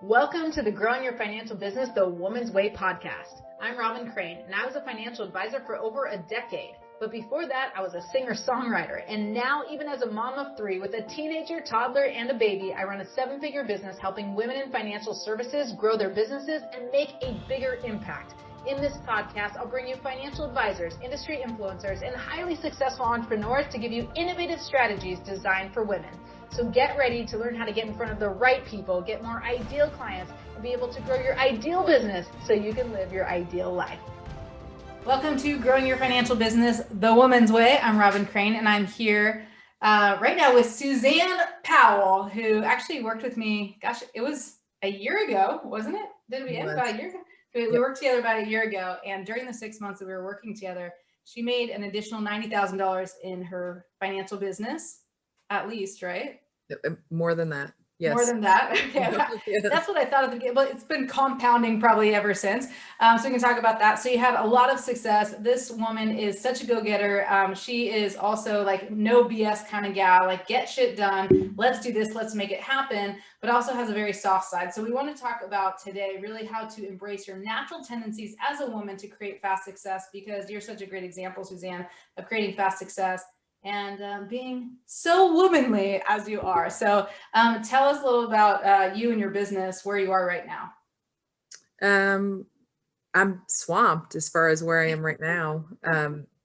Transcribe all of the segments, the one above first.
Welcome to the Growing Your Financial Business the Woman's Way podcast. I'm Robyn and I was a financial advisor for over a decade. But before that, I was a singer-songwriter. And now, even as a mom of three with a teenager, toddler, and a baby, I run a 7-figure business helping women in financial services grow their businesses and make a bigger impact. In this podcast, I'll bring you financial advisors, industry influencers, and highly successful entrepreneurs to give you innovative strategies designed for women. So get ready to learn how to get in front of the right people, get more ideal clients, and be able to grow your ideal business so you can live your ideal life. Welcome to Growing Your Financial Business the Woman's Way. I'm Robyn Crane, and I'm here right now with Suzanne Powell, who actually worked with me, it was a year ago, wasn't it? Did we end about a year ago? We worked together about a year ago, and during the 6 months that we were working together, she made an additional $90,000 in her financial business, at least, right? More than that. Yes. More than that. Okay. That's what I thought at the beginning, but it's been compounding probably ever since. So we can talk about that. So you had a lot of success. This woman is such a go-getter. She is also like no BS kind of gal, like get shit done. Let's do this. Let's make it happen, but also has a very soft side. So we want to talk about today really how to embrace your natural tendencies as a woman to create fast success, because you're such a great example, Suzanne, of creating fast success and being so womanly as you are. So tell us a little about you and your business, where you are right now. I'm swamped as far as where I am right now.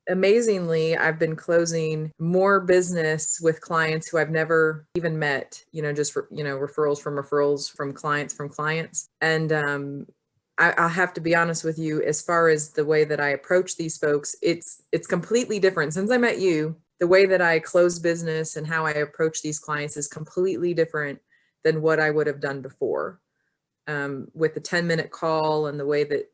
Amazingly, I've been closing more business with clients who I've never even met, just, referrals from clients. And I'll have to be honest with you, as far as the way that I approach these folks, it's completely different. Since I met you, the way that I close business and how I approach these clients is completely different than what I would have done before. With the 10-minute call and the way that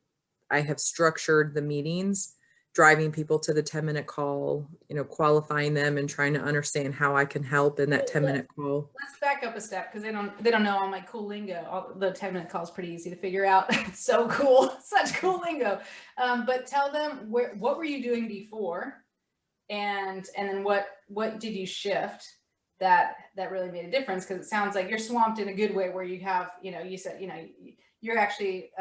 I have structured the meetings, driving people to the 10-minute call, qualifying them and trying to understand how I can help in that 10-minute call. Let's back up a step, because they don't know all my cool lingo. The 10-minute call is pretty easy to figure out. It's so cool, such cool lingo. But tell them what were you doing before? And then what did you shift that really made a difference? Because it sounds like you're swamped in a good way, where you have, you said, you're actually,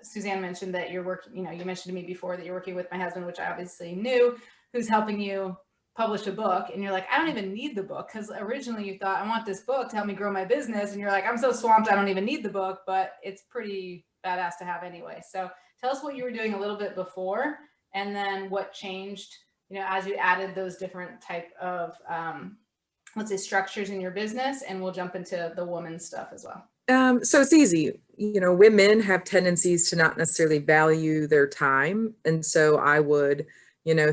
Suzanne mentioned that you're working, you mentioned to me before that you're working with my husband, which I obviously knew, who's helping you publish a book. And you're like, I don't even need the book, because originally you thought, I want this book to help me grow my business. And you're like, I'm so swamped, I don't even need the book, but it's pretty badass to have anyway. So tell us what you were doing a little bit before, and then what changed as you added those different type of, let's say, structures in your business, and we'll jump into the woman stuff as well. So it's easy. Women have tendencies to not necessarily value their time. And so I would,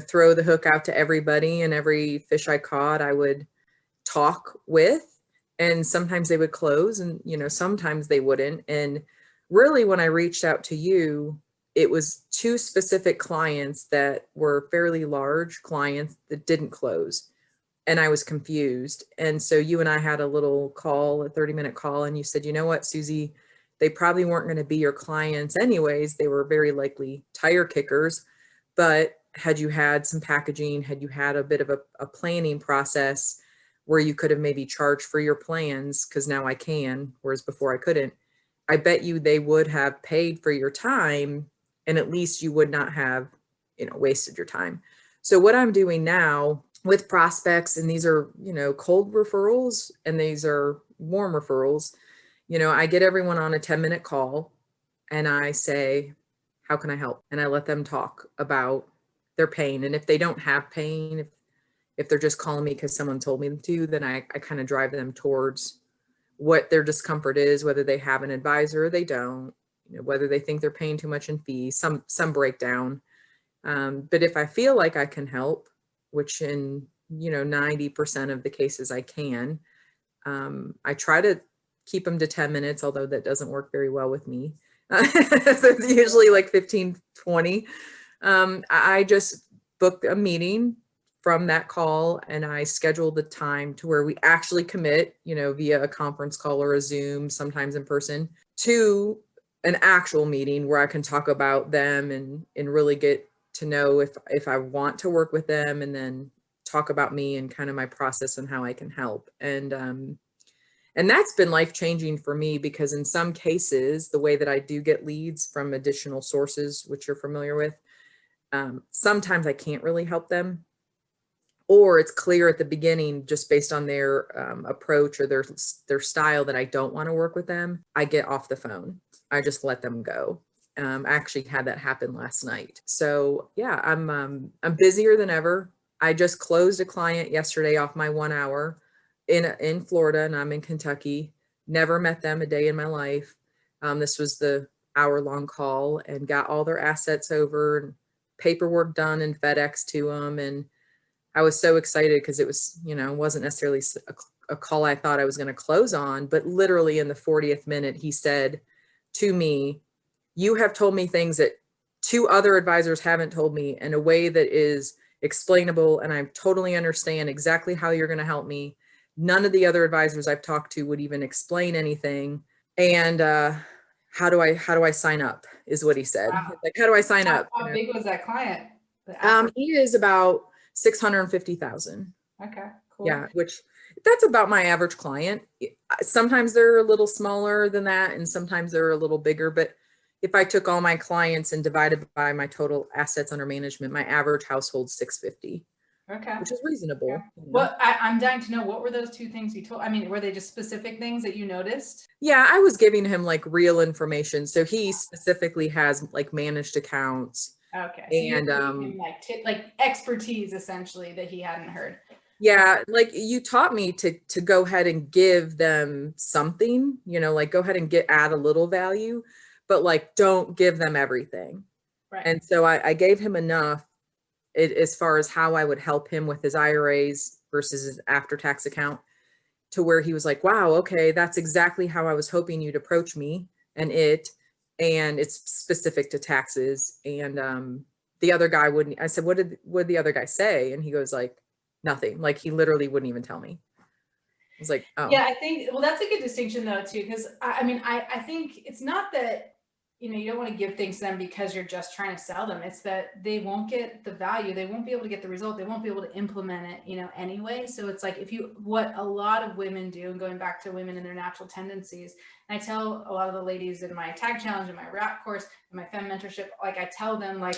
throw the hook out to everybody, and every fish I caught, I would talk with, and sometimes they would close, and, sometimes they wouldn't. And really, when I reached out to you, it was 2 specific clients that were fairly large clients that didn't close. And I was confused. And so you and I had a little call, a 30-minute call, and you said, you know what, Susie, they probably weren't going to be your clients anyways. They were very likely tire kickers. But had you had some packaging, had you had a bit of a planning process where you could have maybe charged for your plans, because now I can, whereas before I couldn't, I bet you they would have paid for your time, and at least you would not have, wasted your time. So what I'm doing now with prospects, and these are, cold referrals and these are warm referrals, I get everyone on a 10-minute call, and I say, how can I help? And I let them talk about their pain. And if they don't have pain, if they're just calling me because someone told me to, then I kind of drive them towards what their discomfort is, whether they have an advisor or they don't, whether they think they're paying too much in fees, some breakdown. But if I feel like I can help, which in 90% of the cases I can, I try to keep them to 10 minutes, although that doesn't work very well with me. So it's usually like 15, 20. I just book a meeting from that call, and I schedule the time to where we actually commit, via a conference call or a Zoom, sometimes in person, to an actual meeting where I can talk about them and really get to know if I want to work with them, and then talk about me and kind of my process and how I can help. And And that's been life-changing for me, because in some cases, the way that I do get leads from additional sources, which you're familiar with, sometimes I can't really help them, or it's clear at the beginning just based on their approach or their style that I don't want to work with them. I get off the phone. I just let them go. I actually had that happen last night. So yeah, I'm busier than ever. I just closed a client yesterday off my 1 hour in Florida, and I'm in Kentucky. Never met them a day in my life. This was the hour-long call, and got all their assets over and paperwork done and FedEx to them. And I was so excited because it was, wasn't necessarily a call I thought I was going to close on, but literally in the 40th minute, he said to me, "You have told me things that 2 other advisors haven't told me in a way that is explainable, and I totally understand exactly how you're going to help me. None of the other advisors I've talked to would even explain anything. And how do I sign up?" is what he said. Wow. Like, how do I sign up? How big was that client? He is about 650,000. Okay, cool. Yeah, which that's about my average client. Sometimes they're a little smaller than that, and sometimes they're a little bigger. But if I took all my clients and divided by my total assets under management, my average household's 650. Okay. Which is reasonable. Okay. Well, I'm dying to know, what were those 2 things he told? I mean, were they just specific things that you noticed? Yeah, I was giving him like real information. So he specifically has like managed accounts. Okay. So And you're giving him like expertise essentially that he hadn't heard. Yeah, like you taught me to go ahead and give them something, like go ahead and add a little value, but like don't give them everything. Right. And so I gave him enough as far as how I would help him with his IRAs versus his after-tax account, to where he was like, "Wow, okay, that's exactly how I was hoping you'd approach me and it's specific to taxes." And the other guy wouldn't. I said, what did the other guy say? And he goes like, "Nothing." Like, he literally wouldn't even tell me. I was like, "Oh." Yeah, I think, well, that's a good distinction though too, because I mean, I think it's not that, you don't want to give things to them because you're just trying to sell them. It's that they won't get the value, they won't be able to get the result, they won't be able to implement it, anyway. So it's like, what a lot of women do, and going back to women and their natural tendencies, and I tell a lot of the ladies in my tag challenge, in my rap course, in my femme mentorship, like I tell them, like,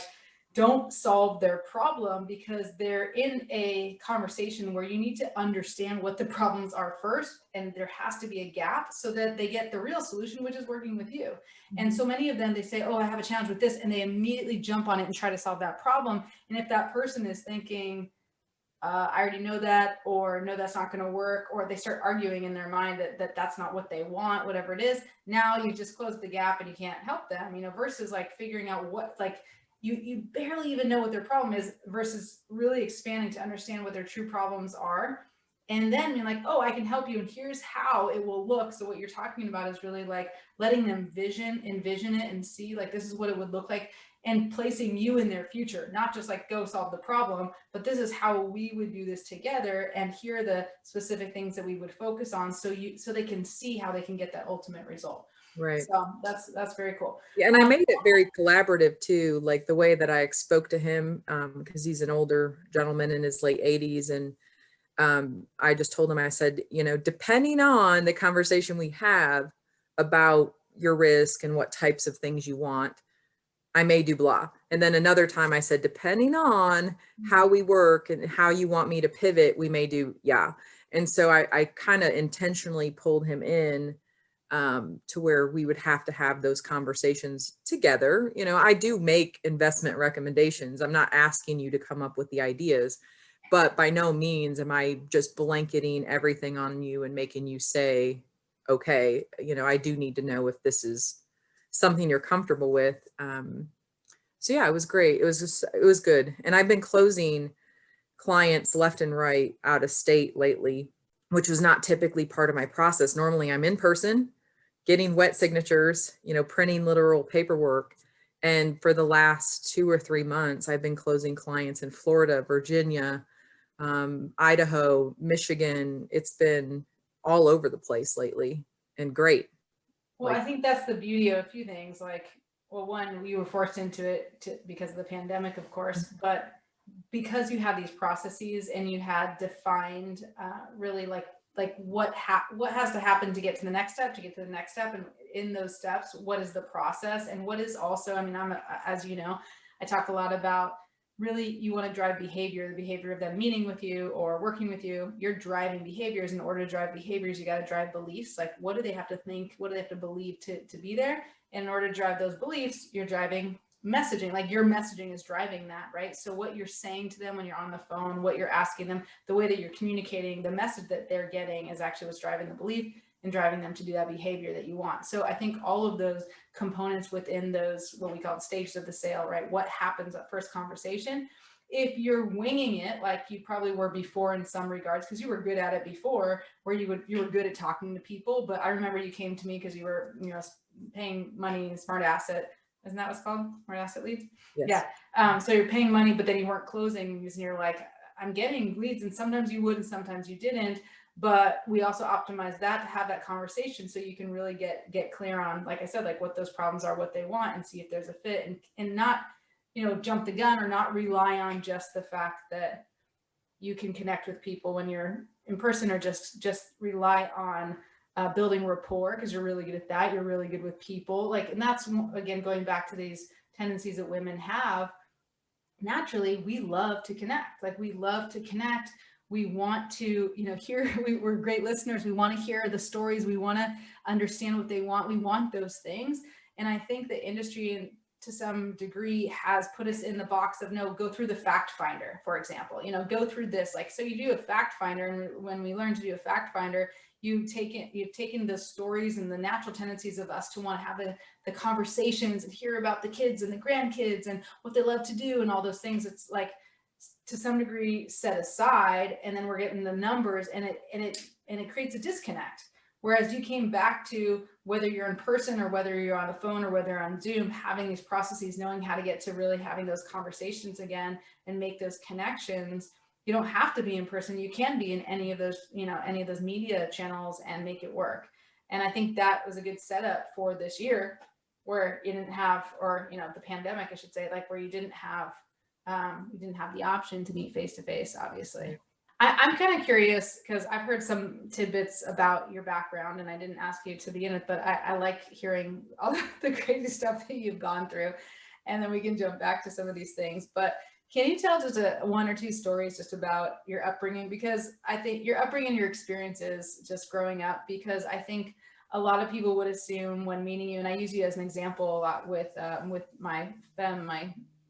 don't solve their problem, because they're in a conversation where you need to understand what the problems are first, and there has to be a gap so that they get the real solution, which is working with you. And so many of them, they say, "Oh, I have a challenge with this," and they immediately jump on it and try to solve that problem. And if that person is thinking, "I already know that," or "No, that's not going to work," or they start arguing in their mind that that's not what they want, whatever it is, now you just close the gap and you can't help them, versus like figuring out what, like, you barely even know what their problem is, versus really expanding to understand what their true problems are. And then you're like, "Oh, I can help you, and here's how it will look." So what you're talking about is really like letting them envision it and see, like, this is what it would look like, and placing you in their future, not just like, go solve the problem, but this is how we would do this together, and here are the specific things that we would focus on, so they can see how they can get that ultimate result. Right. So that's very cool. Yeah, and I made it very collaborative too, like the way that I spoke to him, because he's an older gentleman in his late 80s. And I just told him, I said, depending on the conversation we have about your risk and what types of things you want, I may do blah. And then another time I said, depending on how we work and how you want me to pivot, we may do yeah. And so I kind of intentionally pulled him in to where we would have to have those conversations together. I do make investment recommendations. I'm not asking you to come up with the ideas, but by no means am I just blanketing everything on you and making you say, okay, I do need to know if this is something you're comfortable with. So yeah, it was great. It was good. And I've been closing clients left and right out of state lately, which was not typically part of my process. Normally I'm in person, getting wet signatures, printing literal paperwork. And for the last 2 or 3 months, I've been closing clients in Florida, Virginia, Idaho, Michigan. It's been all over the place lately, and great. Well, I think that's the beauty of a few things. Like, well, one, you were forced into it because of the pandemic, of course, but because you have these processes and you had defined really like like what has to happen to get to the next step, and in those steps, what is the process, and what is also, I mean, as you know, I talk a lot about really, you want to drive behavior, the behavior of them meeting with you or working with you. You're driving behaviors. In order to drive behaviors, you got to drive beliefs. Like, what do they have to think? What do they have to believe to be there? And in order to drive those beliefs, you're driving messaging. Like, your messaging is driving that, right? So what you're saying to them when you're on the phone, what you're asking them, the way that you're communicating, the message that they're getting is actually what's driving the belief and driving them to do that behavior that you want. So I think all of those components within those, what we call stages of the sale, right? What happens at first conversation? If you're winging it, like you probably were before in some regards, because you were good at it before, where you were good at talking to people. But I remember you came to me because you were, paying money, smart asset. Isn't that what's called? Smart asset leads? Yes. Yeah. So you're paying money, but then you weren't closing, and you're like, I'm getting leads, and sometimes you would and sometimes you didn't. But we also optimize that to have that conversation so you can really get clear on, like I said, like what those problems are, what they want, and see if there's a fit, and not, jump the gun or not rely on just the fact that you can connect with people when you're in person, or just rely on building rapport, because you're really good at that. You're really good with people. Like, and that's, again, going back to these tendencies that women have. Naturally, we love to connect. Like, we love to connect. We want to, hear, we're great listeners. We want to hear the stories. We want to understand what they want. We want those things. And I think the industry, to some degree, has put us in the box of, no, go through the fact finder, for example, go through this. Like, so you do a fact finder. And when we learn to do a fact finder, you've taken the stories and the natural tendencies of us to want to have the conversations and hear about the kids and the grandkids and what they love to do and all those things. It's like, to some degree, set aside, and then we're getting the numbers, and it creates a disconnect. Whereas you came back to, whether you're in person or whether you're on the phone or whether you're on Zoom, having these processes, knowing how to get to really having those conversations again and make those connections. You don't have to be in person. You can be in any of those, any of those media channels and make it work. And I think that was a good setup for this year, where you didn't have, or, the pandemic, I should say, like, where you didn't have the option to meet face to face, obviously. I'm kind of curious, because I've heard some tidbits about your background, and I didn't ask you to begin with, but I like hearing all the crazy stuff that you've gone through, and then we can jump back to some of these things. But can you tell just one or two stories just about your upbringing? Because I think your upbringing, your experiences just growing up, because I think a lot of people would assume when meeting you, and I use you as an example a lot with my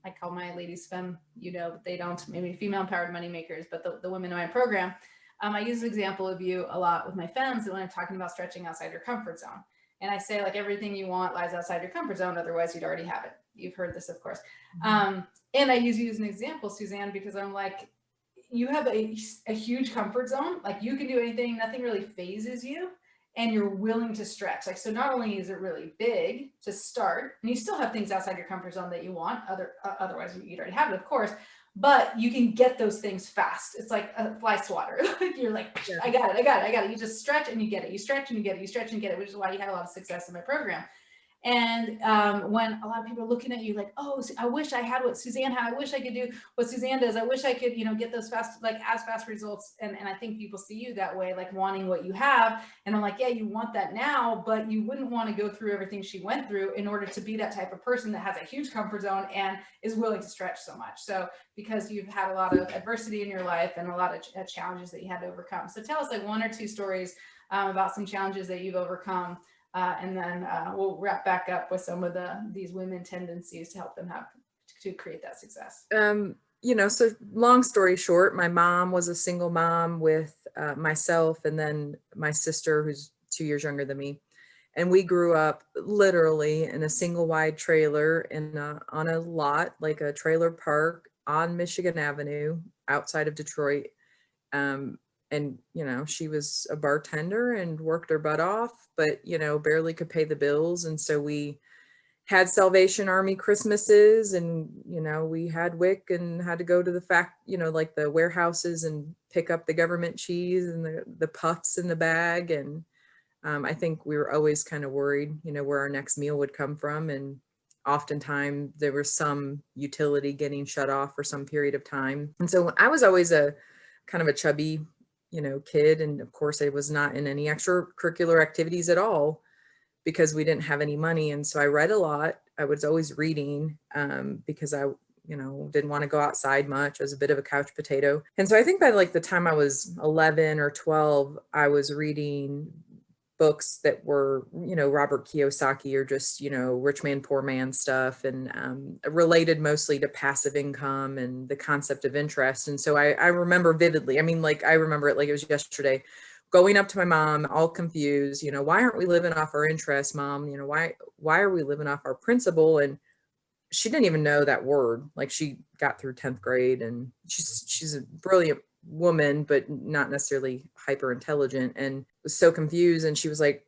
I call my ladies femme, but they don't, maybe female empowered money makers, but the women in my program, I use an example of you a lot with my femmes when I'm talking about stretching outside your comfort zone. And I say, like, everything you want lies outside your comfort zone. Otherwise, you'd already have it. You've heard this, of course. And I use you as an example, Suzanne, because I'm like, you have a huge comfort zone. Like, you can do anything. Nothing really phases you. And you're willing to stretch. Like, so not only is it really big to start, and you still have things outside your comfort zone that you want, otherwise you'd already have it, of course, but you can get those things fast. It's like a fly swatter. Like, you're like, I got it. You just stretch and you get it. You stretch and you get it. You stretch and you get it, which is why you had a lot of success in my program. And when a lot of people are looking at you like, oh, I wish I had what Suzanne had. I wish I could do what Suzanne does. I wish I could, get those as fast results. And I think people see you that way, like wanting what you have. And I'm like, yeah, you want that now, but you wouldn't want to go through everything she went through in order to be that type of person that has a huge comfort zone and is willing to stretch so much. So because you've had a lot of adversity in your life and a lot of challenges that you had to overcome. So tell us like one or two stories about some challenges that you've overcome. And then we'll wrap back up with some of these women tendencies to help them to create that success. So long story short, my mom was a single mom with myself and then my sister, who's 2 years younger than me. And we grew up literally in a single wide trailer on a lot, like a trailer park on Michigan Avenue outside of Detroit. And, she was a bartender and worked her butt off, but, barely could pay the bills. And so we had Salvation Army Christmases and, we had WIC and had to go to like the warehouses and pick up the government cheese and the puffs in the bag. And I think we were always kind of worried, where our next meal would come from. And oftentimes there was some utility getting shut off for some period of time. And so I was always a kind of a chubby kid. And of course I was not in any extracurricular activities at all because we didn't have any money. And so I read a lot. I was always reading because I didn't want to go outside much. I was a bit of a couch potato. And so I think by like the time I was 11 or 12, I was reading books that were, Robert Kiyosaki or just, rich man, poor man stuff, and related mostly to passive income and the concept of interest. And so I remember vividly, I remember it like it was yesterday, going up to my mom, all confused, why aren't we living off our interest, Mom? Why are we living off our principal? And she didn't even know that word. Like, she got through 10th grade, and she's a brilliant woman, but not necessarily hyper intelligent, and was so confused. And she was like,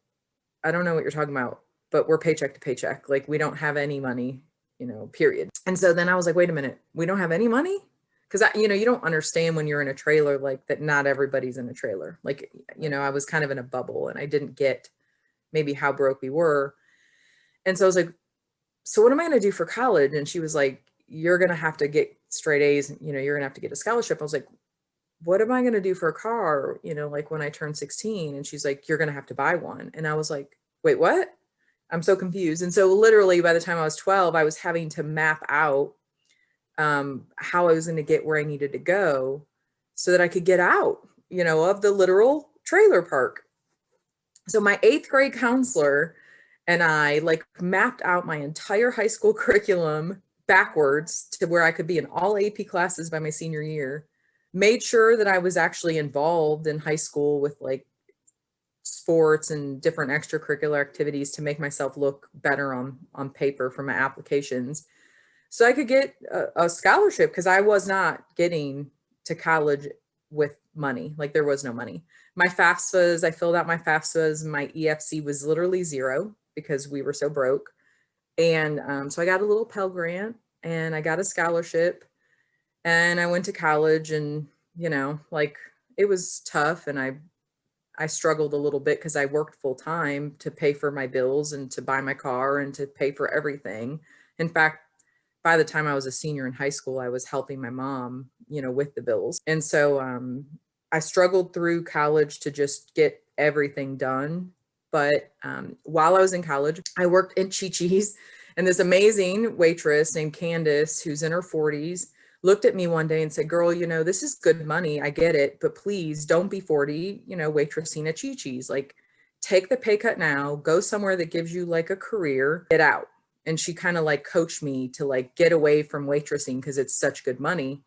I don't know what you're talking about, but we're paycheck to paycheck. Like, we don't have any money, period. And so then I was like, wait a minute, we don't have any money? Because you don't understand when you're in a trailer, like that not everybody's in a trailer. Like, I was kind of in a bubble, and I didn't get maybe how broke we were. And so I was like, so what am I going to do for college? And she was like, you're going to have to get straight A's, you're going to have to get a scholarship. I was like, what am I going to do for a car, like when I turn 16? And she's like, you're going to have to buy one. And I was like, wait, what? I'm so confused. And so literally by the time I was 12, I was having to map out how I was going to get where I needed to go so that I could get out, of the literal trailer park. So my 8th grade counselor and I like mapped out my entire high school curriculum backwards to where I could be in all AP classes by my senior year, made sure that I was actually involved in high school with like sports and different extracurricular activities to make myself look better on paper for my applications, so I could get a scholarship, because I was not getting to college with money. Like, there was no money. My FAFSAs, I filled out my FAFSAs. My EFC was literally 0 because we were so broke. And so I got a little Pell Grant, and I got a scholarship, and I went to college, and, like, it was tough. And I struggled a little bit because I worked full time to pay for my bills and to buy my car and to pay for everything. In fact, by the time I was a senior in high school, I was helping my mom, with the bills. And so I struggled through college to just get everything done. But while I was in college, I worked at Chi-Chi's, and this amazing waitress named Candace, who's in her 40s, looked at me one day and said, girl, this is good money. I get it, but please don't be 40, waitressing at Chi-Chi's. Like, take the pay cut now, go somewhere that gives you like a career, get out. And she kind of like coached me to like get away from waitressing because it's such good money,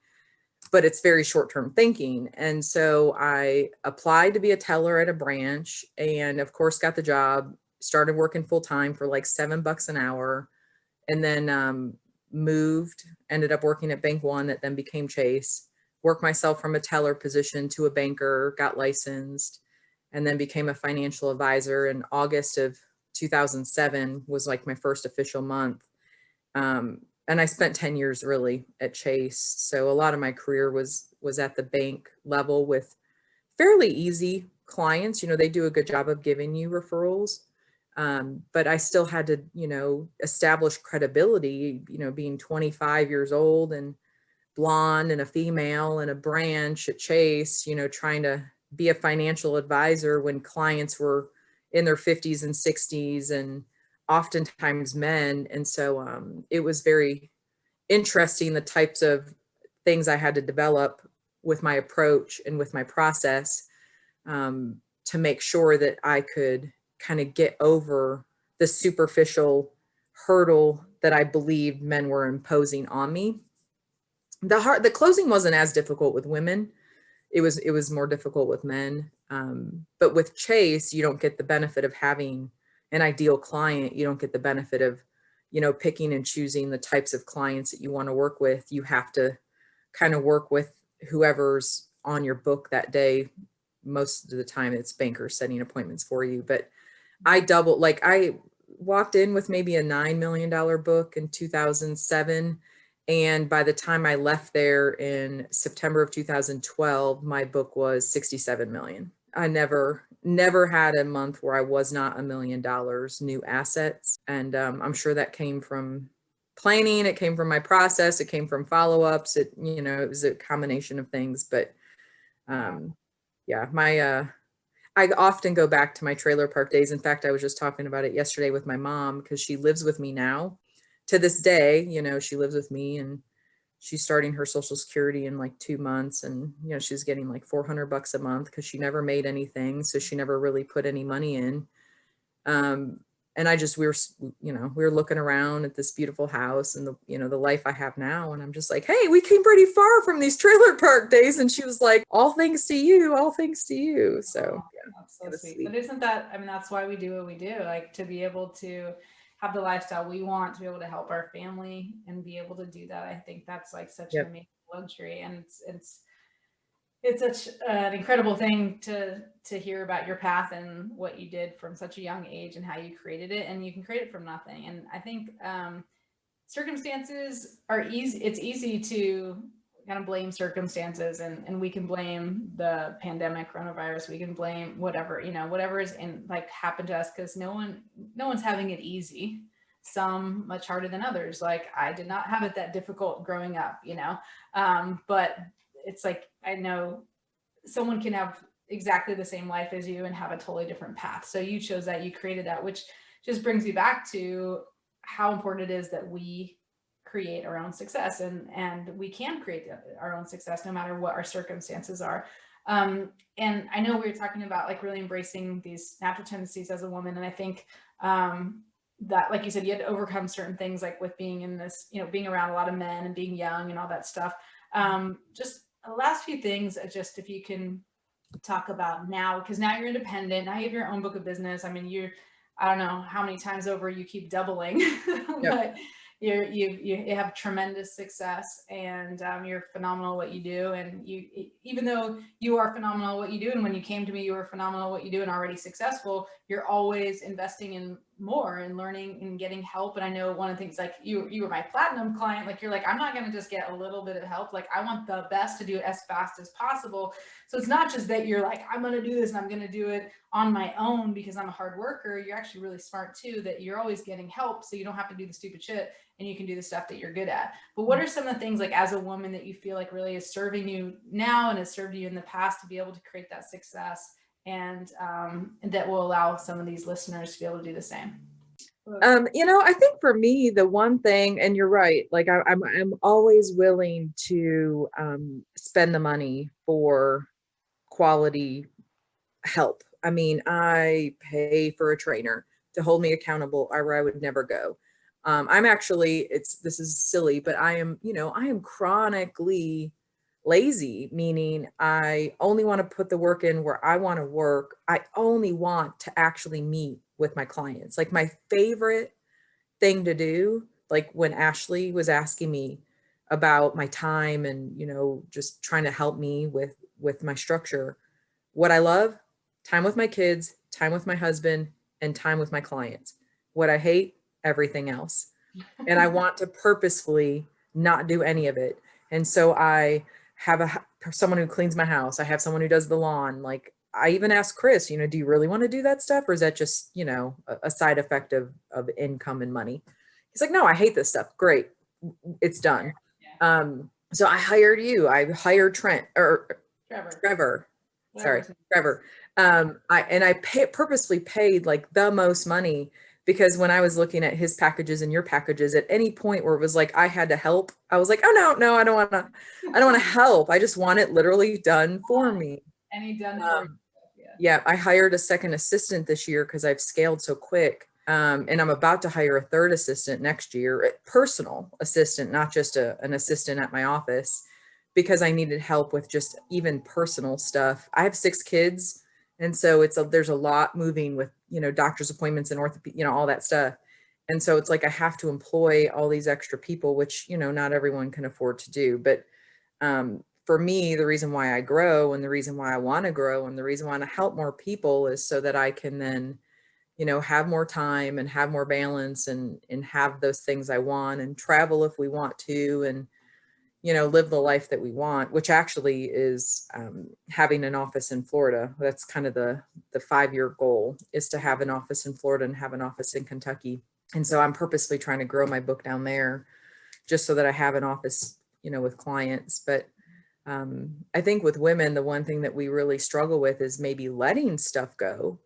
but it's very short-term thinking. And so I applied to be a teller at a branch, and of course got the job, started working full time for like $7 an hour, and then moved, ended up working at Bank One that then became Chase, worked myself from a teller position to a banker, got licensed, and then became a financial advisor. In August of 2007 was like my first official month. And I spent 10 years really at Chase. So a lot of my career was at the bank level with fairly easy clients. They do a good job of giving you referrals. But I still had to, establish credibility, being 25 years old and blonde and a female and a branch at Chase, trying to be a financial advisor when clients were in their 50s and 60s and oftentimes men. And so it was very interesting, the types of things I had to develop with my approach and with my process to make sure that I could kind of get over the superficial hurdle that I believed men were imposing on me. The closing wasn't as difficult with women. It was more difficult with men. But with Chase, you don't get the benefit of having an ideal client. You don't get the benefit of, picking and choosing the types of clients that you want to work with. You have to kind of work with whoever's on your book that day. Most of the time it's bankers setting appointments for you. But I walked in with maybe a $9 million book in 2007. And by the time I left there in September of 2012, my book was 67 million. I never had a month where I was not $1 million new assets. And I'm sure that came from planning. It came from my process. It came from follow-ups. It was a combination of things, but yeah, I often go back to my trailer park days. In fact, I was just talking about it yesterday with my mom because she lives with me now. To this day, she lives with me, and she's starting her Social Security in like 2 months, and she's getting like $400 a month because she never made anything, so she never really put any money in. And we were looking around at this beautiful house and the life I have now. And I'm just like, hey, we came pretty far from these trailer park days. And she was like, all thanks to you, all thanks to you. So yeah, That's so sweet. But isn't that, I mean, that's why we do what we do, like to be able to have the lifestyle we want, to be able to help our family and be able to do that. I think that's like such an amazing luxury. And it's such an incredible thing to hear about your path and what you did from such a young age and how you created it, and you can create it from nothing. And I think circumstances are easy. It's easy to kind of blame circumstances, and we can blame the pandemic, coronavirus. We can blame whatever is in like happened to us, because no one's having it easy. Some much harder than others. Like I did not have it that difficult growing up, but it's like, I know someone can have exactly the same life as you and have a totally different path. So you chose that, you created that, which just brings me back to how important it is that we create our own success, and we can create our own success no matter what our circumstances are. And I know we were talking about like really embracing these natural tendencies as a woman. And I think that, like you said, you had to overcome certain things, like with being in this, being around a lot of men and being young and all that stuff. Just the last few things, just if you can talk about now, because now you're independent, now you have your own book of business. I mean, I don't know how many times over you keep doubling, but you have tremendous success, and you're phenomenal at what you do. And even though you are phenomenal at what you do, and when you came to me, you were phenomenal at what you do and already successful, you're always investing in more and learning and getting help. And I know one of the things, like you were my platinum client, like you're like, I'm not going to just get a little bit of help. Like I want the best to do it as fast as possible. So it's not just that you're like, I'm going to do this and I'm going to do it on my own because I'm a hard worker. You're actually really smart too, that you're always getting help, so you don't have to do the stupid shit and you can do the stuff that you're good at. But what are some of the things, like as a woman, that you feel like really is serving you now and has served you in the past to be able to create that success, and that will allow some of these listeners to be able to do the same? I think for me, the one thing, and you're right, like I'm always willing to spend the money for quality help. I mean, I pay for a trainer to hold me accountable, or I would never go. I'm actually, this is silly, but I am chronically lazy, meaning I only want to put the work in where I want to work. I only want to actually meet with my clients. Like my favorite thing to do, like when Ashley was asking me about my time and, just trying to help me with my structure, what I love, time with my kids, time with my husband, and time with my clients. What I hate, everything else. And I want to purposefully not do any of it. And so I have someone who cleans my house. I have someone who does the lawn. Like I even asked Chris, do you really want to do that stuff? Or is that just, a side effect of income and money? He's like, no, I hate this stuff. Great. It's done. Yeah. So I hired you. I hired Trevor. Sorry, Trevor. I purposely paid like the most money, because when I was looking at his packages and your packages, at any point where it was like I had to help, I was like, oh no, I don't want to help. I just want it literally done for me. And he done for you. Yeah, I hired a second assistant this year because I've scaled so quick. And I'm about to hire a third assistant next year, a personal assistant, not just an assistant at my office, because I needed help with just even personal stuff. I have 6 kids. And so there's a lot moving with, doctor's appointments and orthopedic, all that stuff. And so it's like, I have to employ all these extra people, which, not everyone can afford to do. But for me, the reason why I grow, and the reason why I want to grow, and the reason why I want to help more people is so that I can then, have more time and have more balance and have those things I want, and travel if we want to, and, live the life that we want, which actually is having an office in Florida. That's kind of the 5-year goal, is to have an office in Florida and have an office in Kentucky. And so I'm purposely trying to grow my book down there just so that I have an office, with clients. But I think with women, the one thing that we really struggle with is maybe letting stuff go,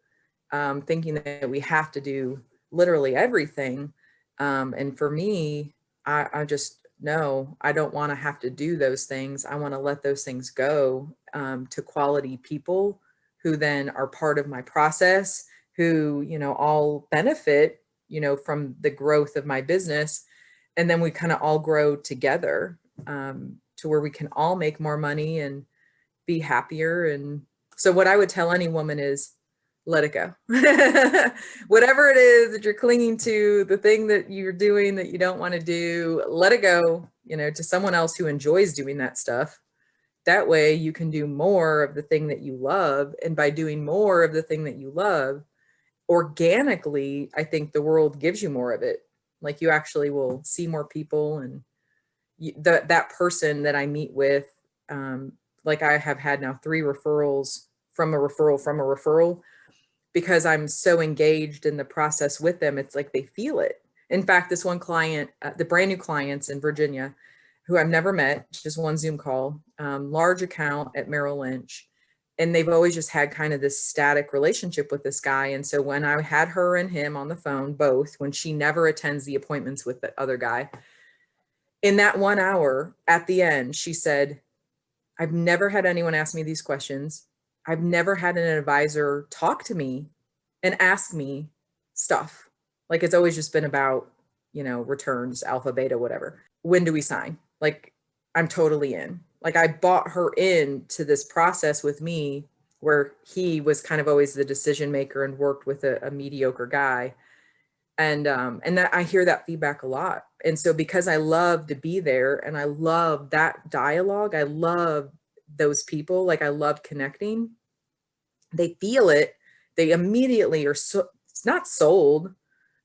thinking that we have to do literally everything. And for me, I just, no, I don't want to have to do those things. I want to let those things go, to quality people who then are part of my process, who, all benefit, from the growth of my business. And then we kind of all grow together, to where we can all make more money and be happier. And so what I would tell any woman is, let it go. Whatever it is that you're clinging to, the thing that you're doing that you don't want to do, let it go, to someone else who enjoys doing that stuff. That way you can do more of the thing that you love. And by doing more of the thing that you love, organically, I think the world gives you more of it. Like you actually will see more people, and that person that I meet with, like I have had now 3 referrals from a referral, because I'm so engaged in the process with them. It's like they feel it. In fact, this one client, the brand new clients in Virginia, who I've never met, just one Zoom call, large account at Merrill Lynch. And they've always just had kind of this static relationship with this guy. And so when I had her and him on the phone, both, when she never attends the appointments with the other guy, in that 1 hour at the end, she said, I've never had anyone ask me these questions. I've never had an advisor talk to me and ask me stuff. Like it's always just been about, returns, alpha, beta, whatever. When do we sign? Like I'm totally in. Like I bought her into this process with me, where he was kind of always the decision maker and worked with a mediocre guy. And that I hear that feedback a lot. And so because I love to be there and I love that dialogue, I love those people, like I love connecting, they feel it. They immediately are it's not sold.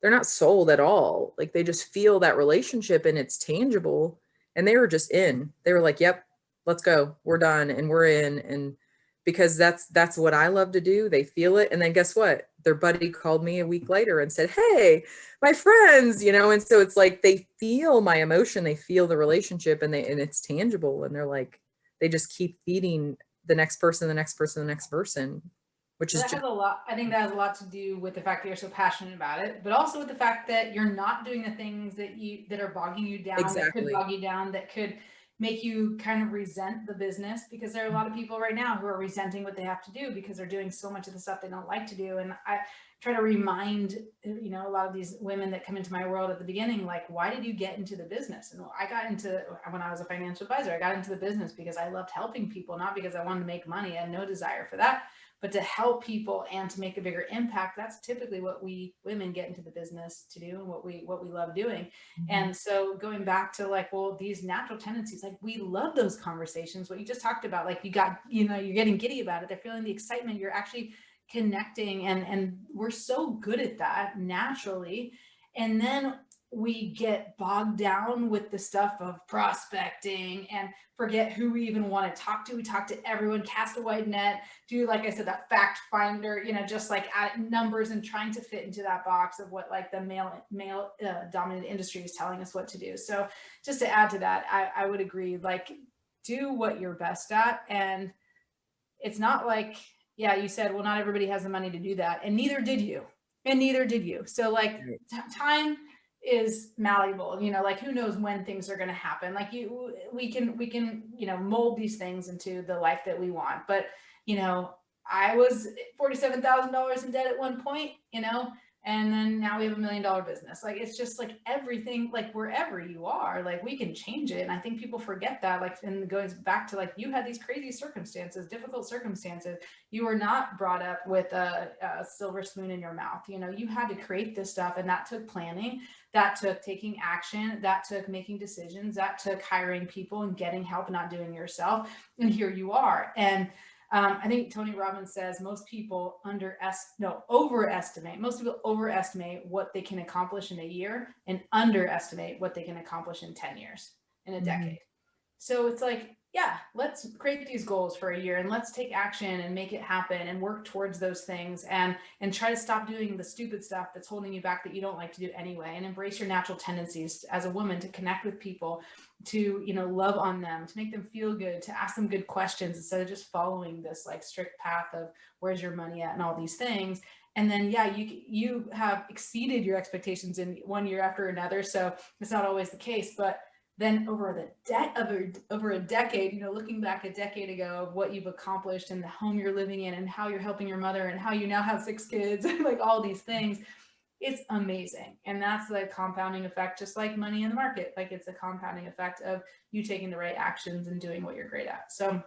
They're not sold at all. Like they just feel that relationship and it's tangible. And they were just in. They were like, yep, let's go. We're done and we're in. And because that's what I love to do. They feel it. And then guess what? Their buddy called me a week later and said, hey, my friends, and so it's like they feel my emotion, they feel the relationship, and it's tangible. And they're like, they just keep feeding the next person, the next person, the next person, which is that has a lot. I think that has a lot to do with the fact that you're so passionate about it, but also with the fact that you're not doing the things that are bogging you down, that could bog you down, that could make you kind of resent the business, because there are a lot of people right now who are resenting what they have to do because they're doing so much of the stuff they don't like to do. And I try to remind, a lot of these women that come into my world at the beginning, like, why did you get into the business? And I got into, when I was a financial advisor, I got into the business because I loved helping people, not because I wanted to make money. I had no desire for that, but to help people and to make a bigger impact. That's typically what we women get into the business to do, and what we love doing. Mm-hmm. And so going back to like, well, these natural tendencies, like we love those conversations, what you just talked about, like you got, you're getting giddy about it. They're feeling the excitement. You're actually connecting, and we're so good at that naturally. And then we get bogged down with the stuff of prospecting and forget who we even want to talk to. We talk to everyone, cast a wide net, do, like I said, that fact finder, just like add numbers and trying to fit into that box of what like the male dominant industry is telling us what to do. So just to add to that, I would agree, like do what you're best at. And it's not like, yeah, you said, well, not everybody has the money to do that. And neither did you. So like time is malleable, like who knows when things are going to happen. Like we can mold these things into the life that we want. But I was $47,000 in debt at one point, and then now we have $1 million business. Like it's just like everything, like wherever you are, like we can change it. And I think people forget that, like, and going back to like, you had these crazy circumstances, difficult circumstances. You were not brought up with a silver spoon in your mouth. You had to create this stuff, and that took planning, that took taking action, that took making decisions, that took hiring people and getting help, not doing it yourself. And here you are. And I think Tony Robbins says most people overestimate. Most people overestimate what they can accomplish in a year and underestimate what they can accomplish in 10 years, in a decade. So it's like, yeah, let's create these goals for a year and let's take action and make it happen and work towards those things and try to stop doing the stupid stuff that's holding you back that you don't like to do anyway, and embrace your natural tendencies as a woman to connect with people, to, you know, love on them, to make them feel good, to ask them good questions instead of just following this like strict path of where's your money at and all these things. And then, yeah, you have exceeded your expectations in one year after another. So it's not always the case, but then over a decade, you know, looking back a decade ago of what you've accomplished and the home you're living in and how you're helping your mother and how you now have 6 kids, like all these things, it's amazing. And that's the compounding effect, just like money in the market. Like it's a compounding effect of you taking the right actions and doing what you're great at. So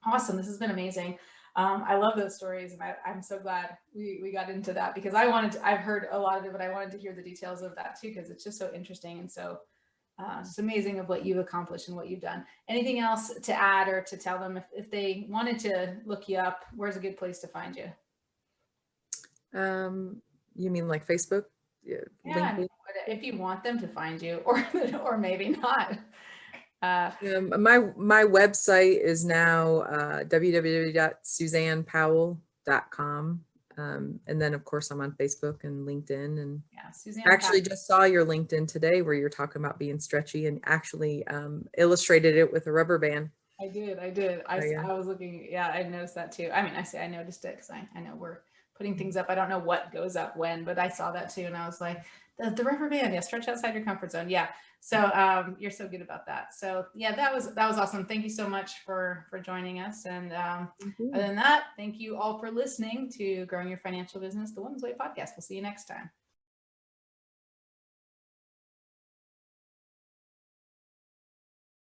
awesome. This has been amazing. I love those stories, and I'm so glad we got into that, because I've heard a lot of it, but I wanted to hear the details of that too, because it's just so interesting and so it's amazing of what you've accomplished and what you've done. Anything else to add or to tell them if they wanted to look you up? Where's a good place to find you? You mean like Facebook? Yeah, LinkedIn? if you want them to find you, or maybe not. My website is now www.suzannepowell.com. And then of course I'm on Facebook and LinkedIn, and Yeah, Suzanne actually Powell. just saw your LinkedIn today where you're talking about being stretchy, and actually illustrated it with a rubber band. I did. So, yeah. I was looking. Yeah, I noticed that too. I mean, I say I noticed it because I know we're putting things up. I don't know what goes up when, but I saw that too, and I was like, the rubber band. Yeah, stretch outside your comfort zone. Yeah. So you're so good about that. So yeah, that was awesome. Thank you so much for joining us. And other than that, thank you all for listening to Growing Your Financial Business, the Women's Way podcast. We'll see you next time.